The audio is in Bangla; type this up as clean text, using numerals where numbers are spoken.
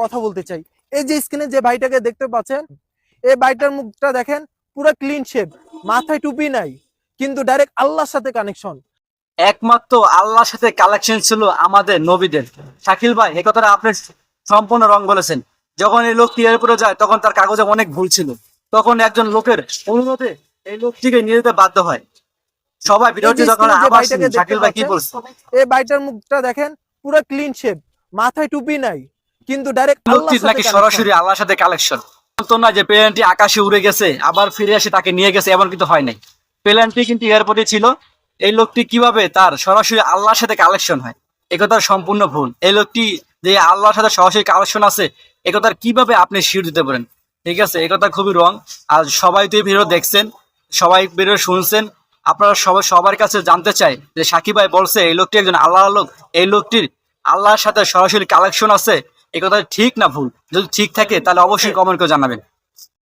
কথা বলতে চাই। এই যে স্ক্রিনে যে ভাইটাকে দেখতে পাচ্ছেন, এই ভাইটার মুখটা দেখেন, পুরো ক্লিন শেভ, মাথায় টুপি নাই, কিন্তু ডাইরেক্ট আল্লাহর সাথে কানেকশন। একমাত্র আল্লাহর সাথে কালেকশন ছিল আমাদের নবীদের। শাকিল ভাই, এই কথাটা আপনি সম্পূর্ণ রং বলেছেন। যখন এই লোকটি এরপরে যায় তখন তার কাগজে অনেক ভুল ছিল, তখন একজন লোকের অনুরোধে এই লোকটিকে নিয়ে যেতে বাধ্য হয়। সবাই এই বিরোধী যে যখন স্ক্রিনে যে আবার ভাইটাকে দেখতে শাকিল ভাই কি পাচ্ছেন, বলছে, এই ভাইটার মুখটা দেখেন, পুরো ক্লিন শেভ, মাথায় টুপি নাই, কিন্তু ডাইরেক্ট আল্লাহর লোকটির সাথে নাকি কানেকশন। সরাসরি আল্লাহর সাথে কালেকশন। তো না যে প্লেনটি আকাশে উড়ে গেছে আবার ফিরে এসে তাকে নিয়ে গেছে, এমন কিন্তু হয় নাই। প্লেনটি কিন্তু এয়ারপোর্টে ছিল। এই লোকটি কিভাবে তার সরাসরি আল্লাহর সাথে কালেকশন হয়, একথা সম্পূর্ণ ভুল। এই লোকটি যে আল্লাহর সাথে সরাসরি কালেকশন আছে, একথার কিভাবে আপনি শিওর দিতে পারেন? ঠিক আছে, একথা খুবই রং। আর সবাই তো এই ভিডিও দেখছেন, সবাই ভিডিও শুনছেন, আপনারা সবাই সবার কাছে জানতে চাই যে সাকিব ভাই বলছে এই লোকটি একজন আল্লাহর লোক, এই লোকটির আল্লাহর সাথে সরাসরি কালেকশন আছে, এই কথা ঠিক না ভুল? যদি ঠিক থাকে তাহলে অবশ্যই কমেন্ট করে জানাবেন।